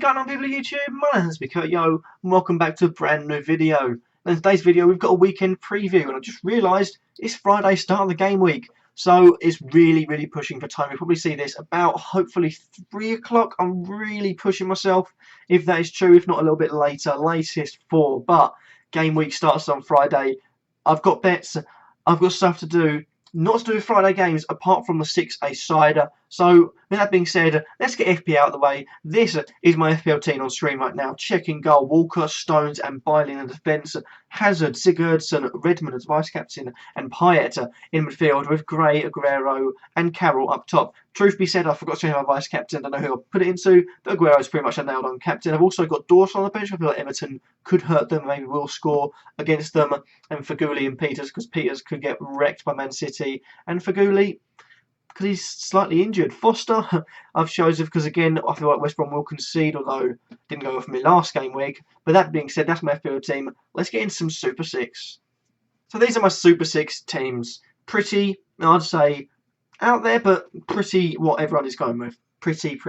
going on, people of YouTube? My name's Kurtyoy, and welcome back to a brand new video. In today's video, we've got a weekend preview, and I just realised it's Friday, start of the game week, so it's really pushing for time. You'll probably see this about hopefully 3 o'clock. I'm really pushing myself, if that is true, if not a little bit later, latest 4. But game week starts on Friday. I've got bets, I've got stuff to do. Not to do with Friday games apart from the 6A cider. So, with that being said, let's get FPL out of the way. This is my FPL team on stream right now. Checking goal, Walker, Stones and Bailey in the defence. Hazard, Sigurdsson, Redmond as vice-captain and Payet in midfield with Gray, Aguero and Carroll up top. Truth be said, I forgot to change my vice-captain. I don't know who I'll put it into, but Aguero's pretty much a nailed-on captain. I've also got Dawson on the bench. I feel like Everton could hurt them, maybe will score against them. And Faguli and Peters, because Peters could get wrecked by Man City. And Faguli, because he's slightly injured. Foster, I've chosen because, again, I feel like West Brom will concede, although it didn't go for me last game week. But that being said, that's my FPL team. Let's get into some Super 6. So these are my Super 6 teams. Pretty, I'd say, out there, but pretty what everyone is going with. Pretty.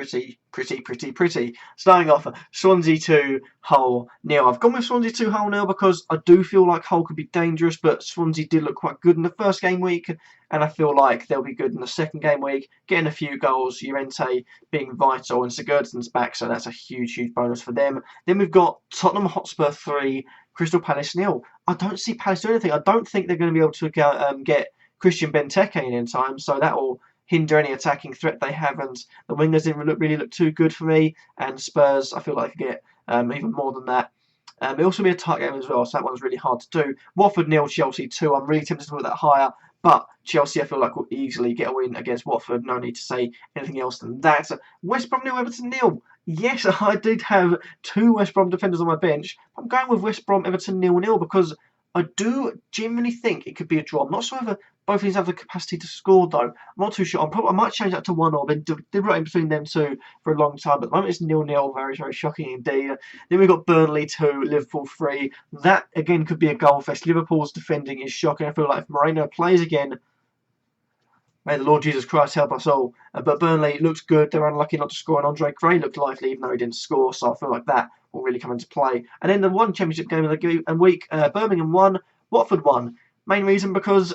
Starting off, Swansea 2, Hull nil. I've gone with Swansea 2, Hull nil because I do feel like Hull could be dangerous, but Swansea did look quite good in the first game week, and I feel like they'll be good in the second game week, getting a few goals, Llorente being vital, and Sigurdsson's back, so that's a huge bonus for them. Then we've got Tottenham Hotspur 3, Crystal Palace nil. I don't see Palace doing anything. I don't think they're going to be able to get Christian Benteke in time, so that will hinder any attacking threat they have, and the wingers didn't really look too good for me, and Spurs, I feel like, could get even more than that. It'll also be a tight game as well, so that one's really hard to do. Watford nil, Chelsea 2. I'm really tempted to put that higher, but Chelsea, I feel like, will easily get a win against Watford. No need to say anything else than that. West Brom nil, Everton nil. Yes, I did have 2 West Brom defenders on my bench. I'm going with West Brom, Everton 0-0 because I do genuinely think it could be a draw. I'm not sure whether both teams have the capacity to score, though. I'm not too sure. I might change that to 1-0. Been deliberating between them two for a long time, but at the moment it's 0-0. Very shocking indeed. Then we've got Burnley 2, Liverpool 3. That, again, could be a goal fest. Liverpool's defending is shocking. I feel like if Moreno plays again, may the Lord Jesus Christ help us all. But Burnley looks good. They're unlucky not to score, and Andre Gray looked lively even though he didn't score, so I feel like that will really come into play. And then the one championship game of the week, Birmingham 1, Watford 1. Main reason because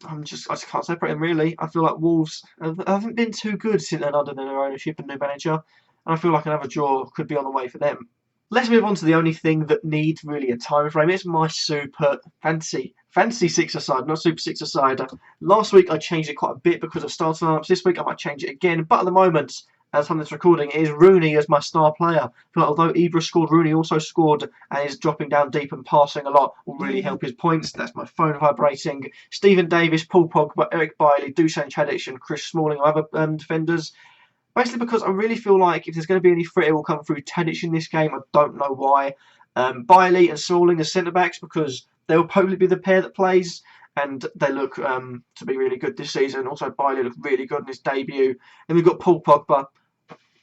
I just can't separate them really. I feel like Wolves haven't been too good since they're under their ownership and new manager, and I feel like another draw could be on the way for them. Let's move on to the only thing that needs really a time frame. It's my Super Fantasy 6-a-side, not Super 6-a-side. Last week I changed it quite a bit because of starting lineups. This week I might change it again, but at the moment, as I'm this recording, it is Rooney as my star player. I feel like although Ibra scored, Rooney also scored and is dropping down deep and passing a lot will really help his points. That's my phone vibrating. Stephen Davis, Paul Pogba, Eric Bailey, Dusan Chadic and Chris Smalling are other defenders. Basically because I really feel like if there's going to be any threat, it will come through Tadic in this game. I don't know why. Bailey and Smalling as centre-backs because they will probably be the pair that plays, and they look to be really good this season. Also, Bailey looked really good in his debut. Then we've got Paul Pogba.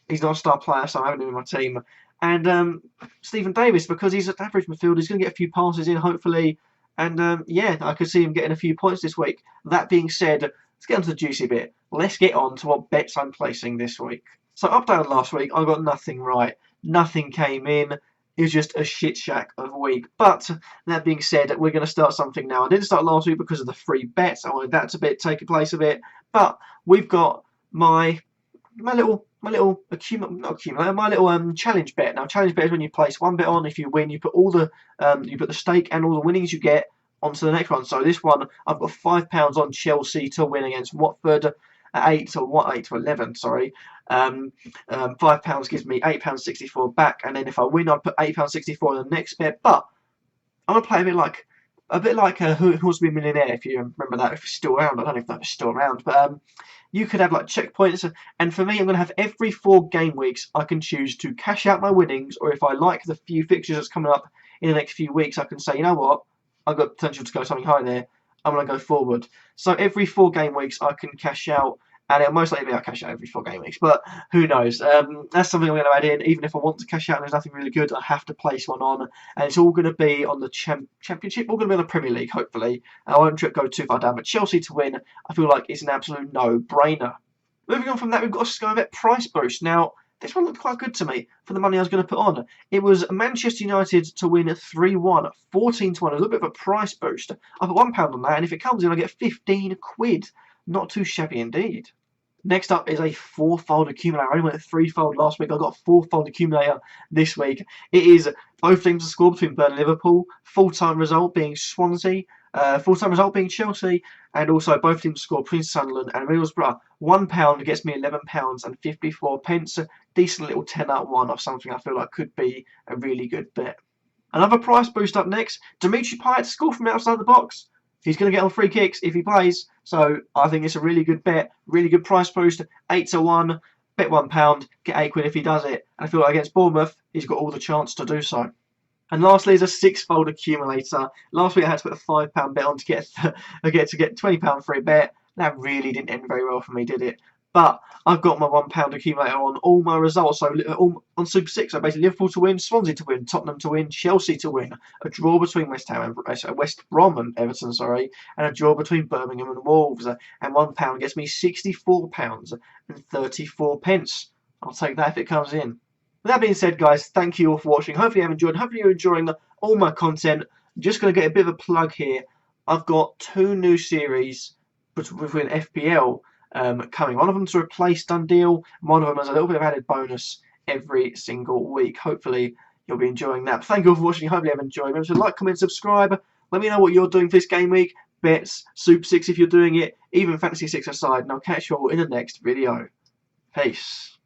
He's not a star player, so I haven't him in my team. And Stephen Davis, because he's an average midfielder, he's going to get a few passes in, hopefully. And yeah, I could see him getting a few points this week. That being said, let's get on to the juicy bit. Let's get on to what bets I'm placing this week. So up down last week, I got nothing right. Nothing came in. It was just a shit shack of a week. But that being said, we're going to start something now. I didn't start last week because of the free bets. I wanted that to take place a bit. But we've got my little challenge bet. Now, challenge bet is when you place one bet on. If you win, you put all the stake and all the winnings you get onto the next one. So this one, I've got £5 on Chelsea to win against Watford at 8 to 11. Sorry, £5 gives me £8.64 back, and then if I win, I'd put £8.64 in the next bet. But I'm gonna play a bit like Who Wants to Be a Millionaire, if you remember that, if it's still around. I don't know if that's still around, but you could have like checkpoints, and for me, I'm going to have every 4 game weeks I can choose to cash out my winnings, or if I like the few fixtures that's coming up in the next few weeks, I can say, you know what, I've got potential to go something high there, I'm going to go forward. So every 4 game weeks I can cash out, and it'll most likely be I'll cash out every 4 game weeks, but who knows. That's something I'm going to add in. Even if I want to cash out and there's nothing really good, I have to place one on, and it's all going to be on the Championship, all going to be on the Premier League, hopefully. I won't go too far down, but Chelsea to win, I feel like it's an absolute no-brainer. Moving on from that, we've got a Sky Bet price boost. Now, this one looked quite good to me for the money I was going to put on. It was Manchester United to win 3-1, 14 to 1. A little bit of a price boost. I put £1 on that, and if it comes in, I get 15 quid. Not too shabby indeed. Next up is a fourfold accumulator. I only went a threefold last week. I got a fourfold accumulator this week. It is both teams to score between Burnley and Liverpool. Full-time result being Swansea. Full-time result being Chelsea. And also both teams to score between Sunderland and Middlesbrough. £1 gets me £11 and 54 pence. Decent little 10-out-1 of something I feel like could be a really good bet. Another price boost up next. Dimitri Payet to score from outside the box. He's going to get on free kicks if he plays, so I think it's a really good bet, really good price boost. 8 to 1, bet £1, get 8 quid if he does it. And I feel like against Bournemouth, he's got all the chance to do so. And lastly is a six-fold accumulator. Last week I had to put a £5 bet on to get £20 free bet. That really didn't end very well for me, did it? But I've got my £1 accumulator on all my results. So on Super 6, so basically Liverpool to win, Swansea to win, Tottenham to win, Chelsea to win, a draw between West Brom and Everton, and a draw between Birmingham and Wolves. And £1 gets me £64 and 34 pence. I'll take that if it comes in. With that being said, guys, thank you all for watching. Hopefully you have enjoyed. Hopefully you're enjoying all my content. I'm just going to get a bit of a plug here. I've got 2 new series within FPL coming. One of them to replace Dundee, and one of them has a little bit of added bonus every single week. Hopefully you'll be enjoying that. Thank you all for watching. Hopefully you have enjoyed. Remember to like, comment, subscribe. Let me know what you're doing for this game week. Bets, Super 6 if you're doing it, even Fantasy 6 aside. And I'll catch you all in the next video. Peace.